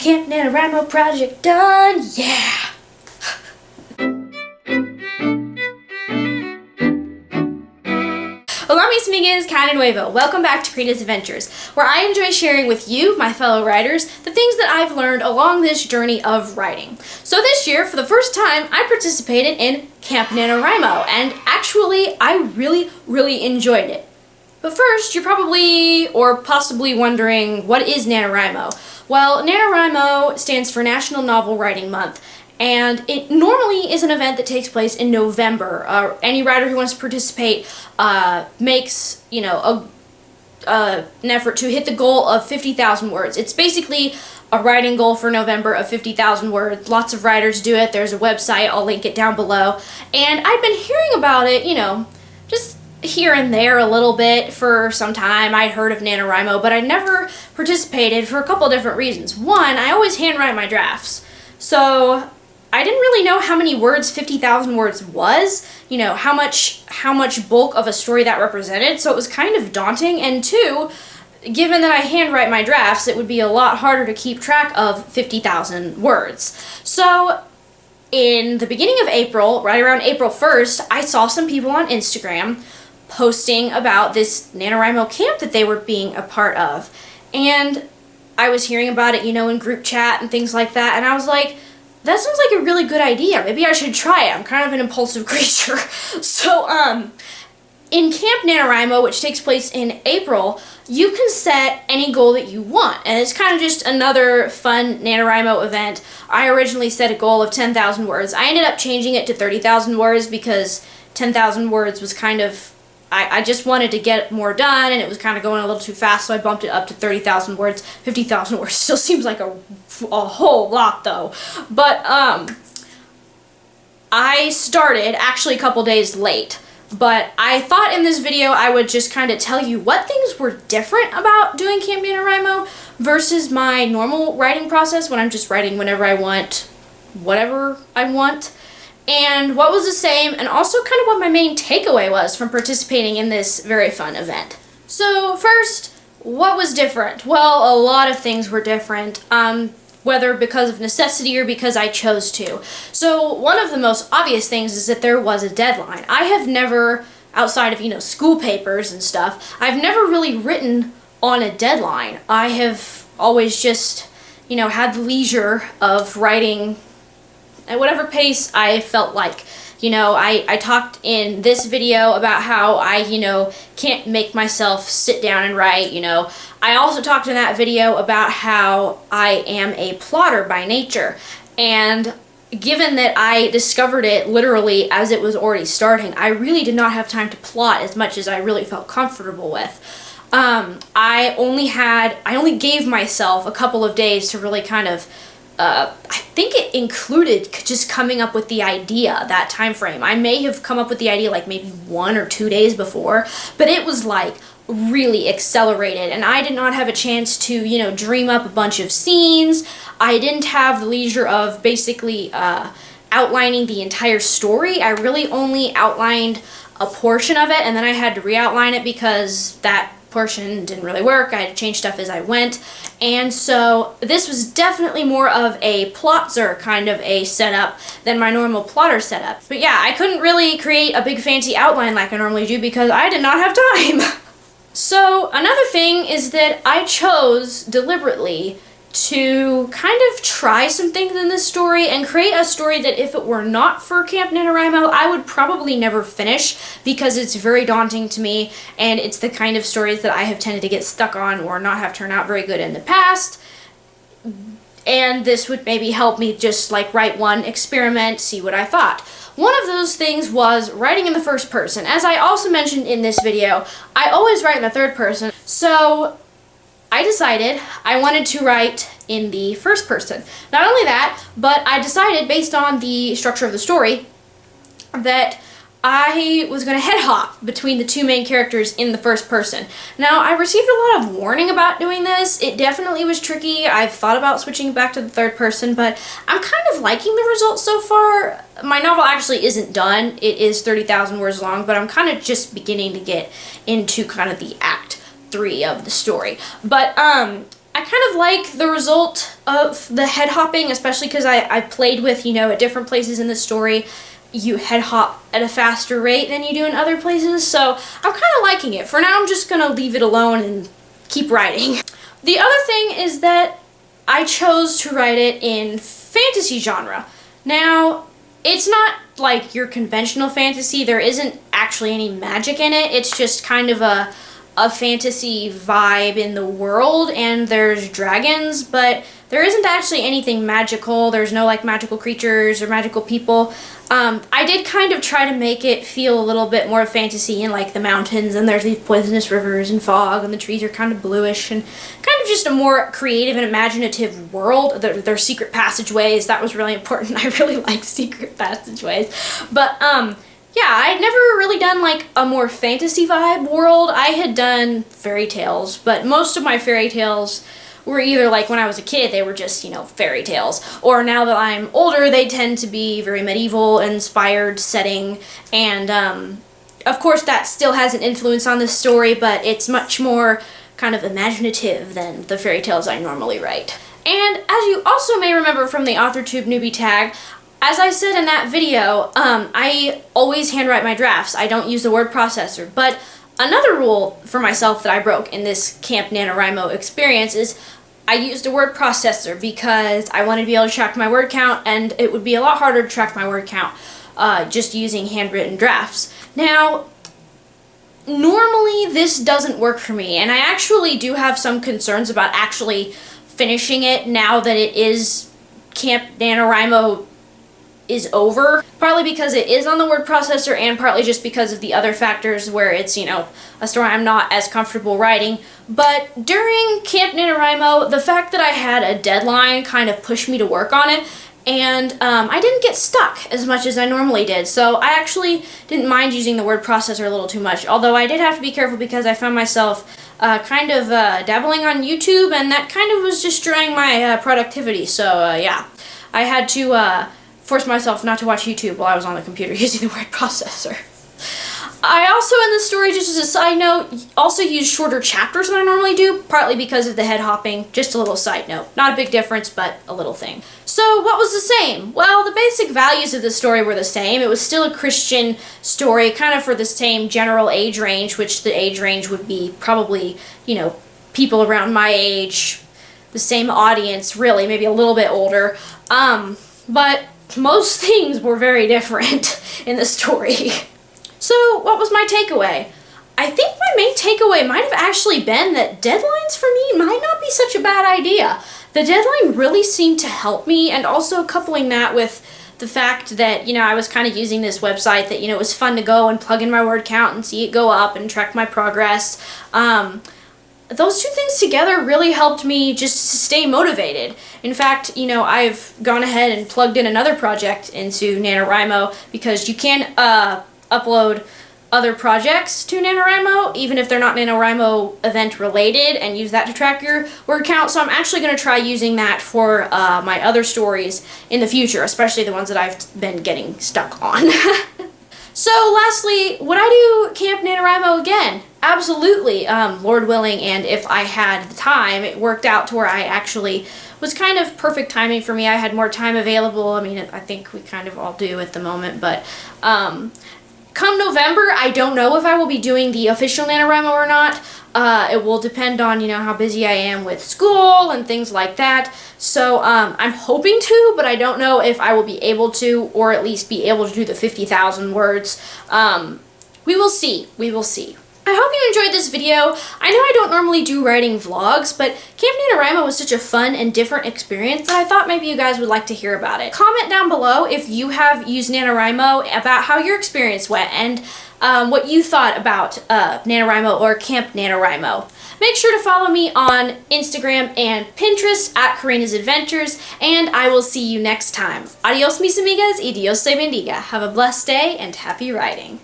Camp NaNoWriMo project done, yeah! Hola mis amigues, Camp NaNoWriMo. Welcome back to Karina's Adventures, where I enjoy sharing with you, my fellow writers, the things that I've learned along this journey of writing. So this year, for the first time, I participated in Camp NaNoWriMo, and actually, I really enjoyed it. But first, you're probably, or possibly wondering, what is NaNoWriMo? Well, NaNoWriMo stands for National Novel Writing Month, and it normally is an event that takes place in November. Any writer who wants to participate makes, an effort to hit the goal of 50,000 words. It's basically a writing goal for November of 50,000 words. Lots of writers do it. There's a website. I'll link it down below. And I've been hearing about it, just here and there a little bit for some time. I'd heard of NaNoWriMo, but I never participated for a couple different reasons. One, I always handwrite my drafts. So I didn't really know how many words 50,000 words was, how much bulk of a story that represented, so it was kind of daunting. And two, given that I handwrite my drafts, it would be a lot harder to keep track of 50,000 words. So in the beginning of April, right around April 1st, I saw some people on Instagram posting about this NaNoWriMo camp that they were being a part of. And I was hearing about it, in group chat and things like that, and I was like, that sounds like a really good idea. Maybe I should try it. I'm kind of an impulsive creature. So, in Camp NaNoWriMo, which takes place in April, you can set any goal that you want. And it's kind of just another fun NaNoWriMo event. I originally set a goal of 10,000 words. I ended up changing it to 30,000 words because 10,000 words was kind of, I just wanted to get more done, and it was kind of going a little too fast, so I bumped it up to 30,000 words. 50,000 words still seems like a whole lot, though. But I started actually a couple days late. But I thought in this video I would just kind of tell you what things were different about doing Camp NaNoWriMo versus my normal writing process when I'm just writing whenever I want, whatever I want. And what was the same, and also kind of what my main takeaway was from participating in this very fun event. So first, what was different? Well, a lot of things were different, whether because of necessity or because I chose to. So one of the most obvious things is that there was a deadline. I have never, outside of, school papers and stuff, I've never really written on a deadline. I have always just, had the leisure of writing at whatever pace I felt like. I talked in this video about how I, can't make myself sit down and write, I also talked in that video about how I am a plotter by nature. And given that I discovered it literally as it was already starting, I really did not have time to plot as much as I really felt comfortable with. I only gave myself a couple of days to really kind of I think it included just coming up with the idea, that time frame. I may have come up with the idea like maybe 1 or 2 days before, but it was like really accelerated, and I did not have a chance to, dream up a bunch of scenes. I didn't have the leisure of basically outlining the entire story. I really only outlined a portion of it, and then I had to re-outline it because that portion didn't really work. I had to change stuff as I went, and so this was definitely more of a plotzer kind of a setup than my normal plotter setup. But yeah, I couldn't really create a big fancy outline like I normally do because I did not have time. So another thing is that I chose deliberately to kind of try some things in this story and create a story that if it were not for Camp NaNoWriMo, I would probably never finish because it's very daunting to me, and it's the kind of stories that I have tended to get stuck on or not have turned out very good in the past. And this would maybe help me just like write one, experiment, see what I thought. One of those things was writing in the first person. As I also mentioned in this video, I always write in the third person, so I decided I wanted to write in the first person. Not only that, but I decided based on the structure of the story that I was going to head hop between the two main characters in the first person. Now, I received a lot of warning about doing this. It definitely was tricky. I've thought about switching back to the third person, but I'm kind of liking the results so far. My novel actually isn't done. It is 30,000 words long, but I'm kind of just beginning to get into kind of the act 3 of the story. But I kind of like the result of the head hopping, especially because I played with, at different places in the story, you head hop at a faster rate than you do in other places, so I'm kind of liking it. For now, I'm just going to leave it alone and keep writing. The other thing is that I chose to write it in fantasy genre. Now, it's not like your conventional fantasy. There isn't actually any magic in it. It's just kind of a fantasy vibe in the world, and there's dragons, but there isn't actually anything magical. There's no like magical creatures or magical people. I did kind of try to make it feel a little bit more fantasy in like the mountains, and there's these poisonous rivers and fog, and the trees are kind of bluish, and kind of just a more creative and imaginative world. There's secret passageways. That was really important. I really like secret passageways. But yeah, I'd never really done like a more fantasy vibe world. I had done fairy tales, but most of my fairy tales were either like when I was a kid, they were just, fairy tales, or now that I'm older, they tend to be very medieval inspired setting, and of course that still has an influence on the story, but it's much more kind of imaginative than the fairy tales I normally write. And as you also may remember from the AuthorTube newbie tag, as I said in that video, I always handwrite my drafts. I don't use the word processor, but another rule for myself that I broke in this Camp NaNoWriMo experience is I used a word processor because I wanted to be able to track my word count, and it would be a lot harder to track my word count just using handwritten drafts. Now, normally this doesn't work for me, and I actually do have some concerns about actually finishing it now that it is Camp NaNoWriMo is over, partly because it is on the word processor and partly just because of the other factors where it's, a story I'm not as comfortable writing. But during Camp NaNoWriMo, the fact that I had a deadline kind of pushed me to work on it, and I didn't get stuck as much as I normally did, so I actually didn't mind using the word processor a little too much, although I did have to be careful because I found myself kind of dabbling on YouTube, and that kind of was destroying my productivity, so yeah, I had to force myself not to watch YouTube while I was on the computer using the word processor. I also, in the story, just as a side note, also use shorter chapters than I normally do, partly because of the head hopping. Just a little side note. Not a big difference, but a little thing. So, what was the same? Well, the basic values of the story were the same. It was still a Christian story, kind of for the same general age range, which the age range would be probably, people around my age, the same audience, really, maybe a little bit older. But most things were very different in the story. So, what was my takeaway? I think my main takeaway might have actually been that deadlines for me might not be such a bad idea. The deadline really seemed to help me, and also coupling that with the fact that, I was kind of using this website that, it was fun to go and plug in my word count and see it go up and track my progress. Those two things together really helped me just stay motivated. In fact, I've gone ahead and plugged in another project into NaNoWriMo because you can upload other projects to NaNoWriMo, even if they're not NaNoWriMo event related, and use that to track your word count. So I'm actually going to try using that for my other stories in the future, especially the ones that I've been getting stuck on. So lastly, would I do Camp NaNoWriMo again? Absolutely, Lord willing, and if I had the time. It worked out to where I actually was kind of perfect timing for me. I had more time available. I mean, I think we kind of all do at the moment, but come November, I don't know if I will be doing the official NaNoWriMo or not. It will depend on, how busy I am with school and things like that. So I'm hoping to, but I don't know if I will be able to, or at least be able to do the 50,000 words. We will see. We will see. I hope you enjoyed this video. I know I don't normally do writing vlogs, but Camp NaNoWriMo was such a fun and different experience that I thought maybe you guys would like to hear about it. Comment down below if you have used NaNoWriMo, about how your experience went, and what you thought about NaNoWriMo or Camp NaNoWriMo. Make sure to follow me on Instagram and Pinterest at Karina's Adventures, and I will see you next time. Adios mis amigas y Dios te bendiga. Have a blessed day and happy writing.